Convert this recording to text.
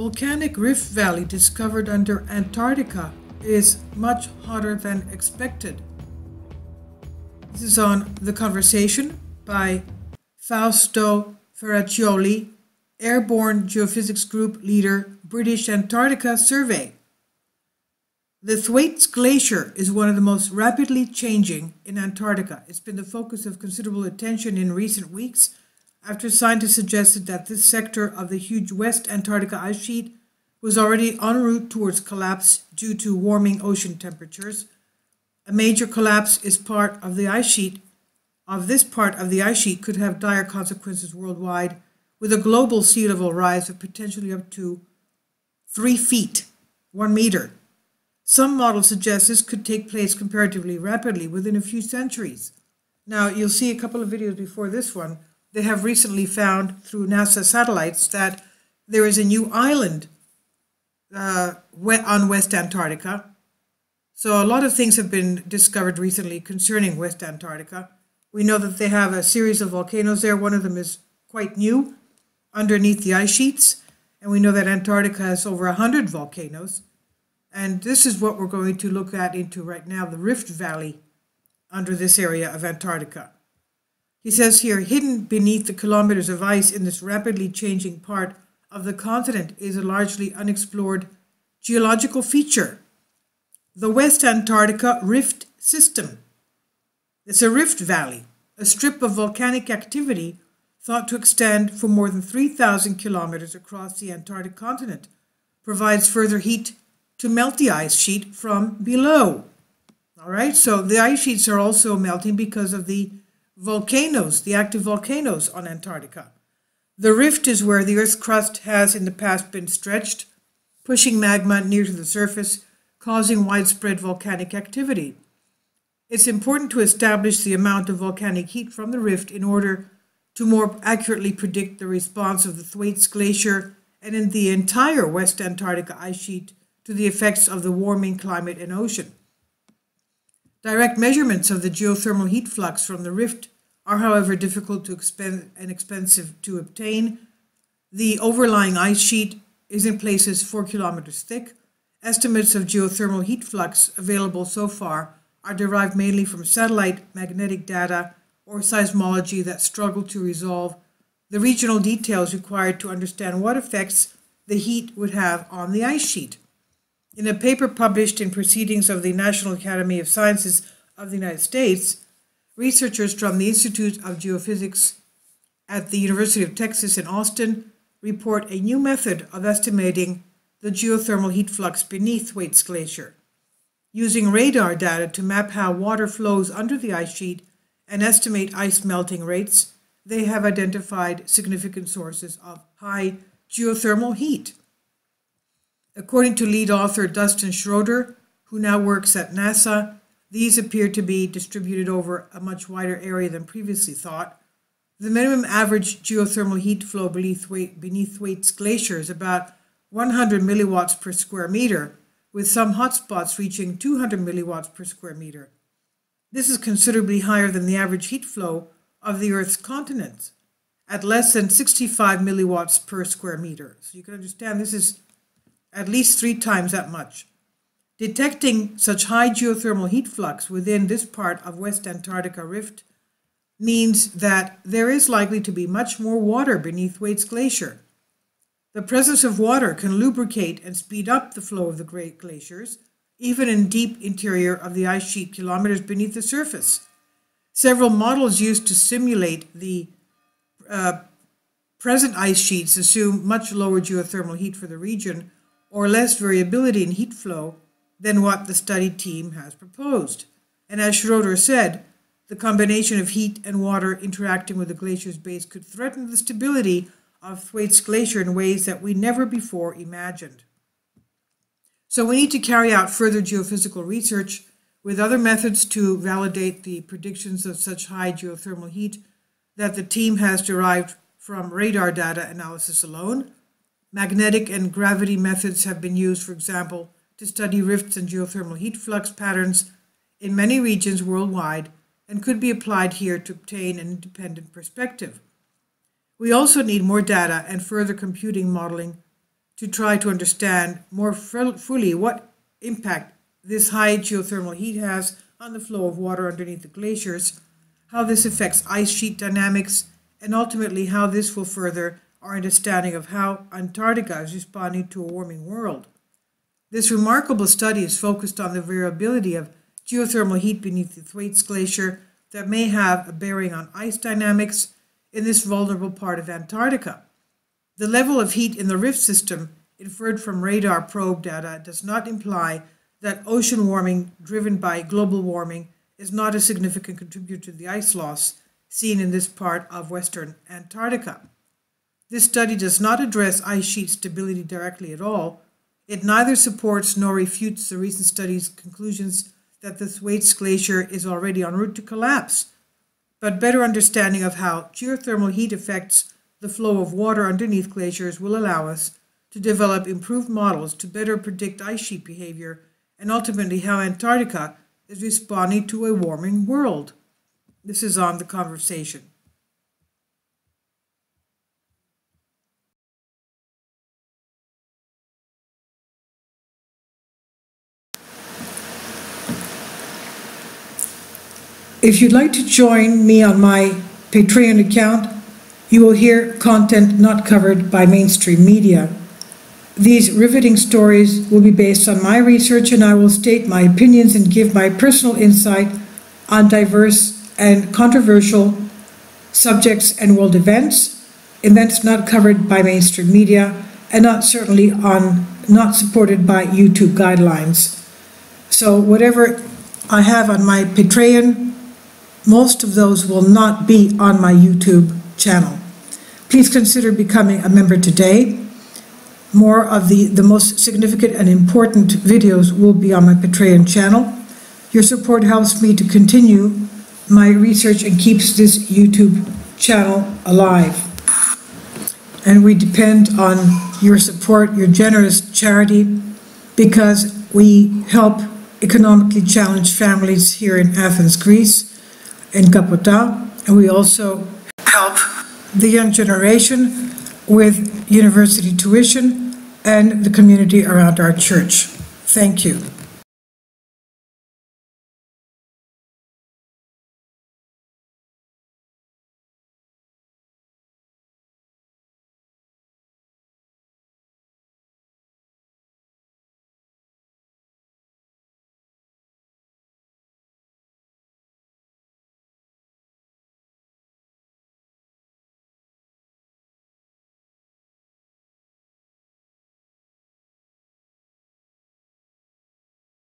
volcanic rift valley discovered under Antarctica is much hotter than expected. This is on The Conversation by Fausto Ferraccioli, Airborne Geophysics Group Leader, British Antarctica Survey. The Thwaites Glacier is one of the most rapidly changing in Antarctica. It's been the focus of considerable attention in recent weeks after scientists suggested that this sector of the huge West Antarctica ice sheet was already en route towards collapse due to warming ocean temperatures. A major collapse is part of the ice sheet. This part of the ice sheet could have dire consequences worldwide, with a global sea level rise of potentially up to 3 feet, 1 meter. Some models suggest this could take place comparatively rapidly within a few centuries. Now, you'll see a couple of videos before this one. They have recently found through NASA satellites that there is a new island on West Antarctica. So a lot of things have been discovered recently concerning West Antarctica. We know that they have a series of volcanoes there. One of them is quite new, underneath the ice sheets. And we know that Antarctica has over 100 volcanoes. And this is what we're going to look at into right now, the Rift Valley under this area of Antarctica. He says here, hidden beneath the kilometers of ice in this rapidly changing part of the continent is a largely unexplored geological feature, the West Antarctica Rift System. It's a rift valley, a strip of volcanic activity thought to extend for more than 3,000 kilometers across the Antarctic continent, provides further heat to melt the ice sheet from below. All right, so the ice sheets are also melting because of the volcanoes, the active volcanoes on Antarctica. The rift is where the Earth's crust has in the past been stretched, pushing magma near to the surface, causing widespread volcanic activity. It's important to establish the amount of volcanic heat from the rift in order to more accurately predict the response of the Thwaites Glacier and in the entire West Antarctica ice sheet to the effects of the warming climate and ocean. Direct measurements of the geothermal heat flux from the rift are, however, difficult and expensive to obtain. The overlying ice sheet is in places 4 kilometers thick. Estimates of geothermal heat flux available so far are derived mainly from satellite magnetic data or seismology that struggle to resolve the regional details required to understand what effects the heat would have on the ice sheet. In a paper published in Proceedings of the National Academy of Sciences of the United States, researchers from the Institute of Geophysics at the University of Texas in Austin report a new method of estimating the geothermal heat flux beneath Thwaites Glacier. Using radar data to map how water flows under the ice sheet and estimate ice melting rates, they have identified significant sources of high geothermal heat. According to lead author Dustin Schroeder, who now works at NASA, these appear to be distributed over a much wider area than previously thought. The minimum average geothermal heat flow beneath Thwaites Glacier is about 100 milliwatts per square meter, with some hotspots reaching 200 milliwatts per square meter. This is considerably higher than the average heat flow of the Earth's continents, at less than 65 milliwatts per square meter. So you can understand this is at least 3 times that much. Detecting such high geothermal heat flux within this part of West Antarctica Rift means that there is likely to be much more water beneath Thwaites Glacier. The presence of water can lubricate and speed up the flow of the great glaciers, even in deep interior of the ice sheet kilometers beneath the surface. Several models used to simulate the present ice sheets assume much lower geothermal heat for the region, or less variability in heat flow than what the study team has proposed. And as Schroeder said, the combination of heat and water interacting with the glacier's base could threaten the stability of Thwaites Glacier in ways that we never before imagined. So we need to carry out further geophysical research with other methods to validate the predictions of such high geothermal heat that the team has derived from radar data analysis alone. Magnetic and gravity methods have been used, for example, to study rifts and geothermal heat flux patterns in many regions worldwide and could be applied here to obtain an independent perspective. We also need more data and further computing modeling to try to understand more fully what impact this high geothermal heat has on the flow of water underneath the glaciers, how this affects ice sheet dynamics, and ultimately how this will further our understanding of how Antarctica is responding to a warming world. This remarkable study is focused on the variability of geothermal heat beneath the Thwaites Glacier that may have a bearing on ice dynamics in this vulnerable part of Antarctica. The level of heat in the rift system inferred from radar probe data does not imply that ocean warming driven by global warming is not a significant contributor to the ice loss seen in this part of Western Antarctica. This study does not address ice sheet stability directly at all. It neither supports nor refutes the recent study's conclusions that the Thwaites Glacier is already en route to collapse, but better understanding of how geothermal heat affects the flow of water underneath glaciers will allow us to develop improved models to better predict ice sheet behavior and ultimately how Antarctica is responding to a warming world. This is on the conversation. If you'd like to join me on my Patreon account, you will hear content not covered by mainstream media. These riveting stories will be based on my research, and I will state my opinions and give my personal insight on diverse and controversial subjects and world events not covered by mainstream media, and not supported by YouTube guidelines. So whatever I have on my Patreon, most of those will not be on my YouTube channel. Please consider becoming a member today. More of the most significant and important videos will be on my Patreon channel. Your support helps me to continue my research and keeps this YouTube channel alive. And we depend on your support, your generous charity, because we help economically challenged families here in Athens, Greece, in Kapota, and we also help the young generation with university tuition and the community around our church. Thank you.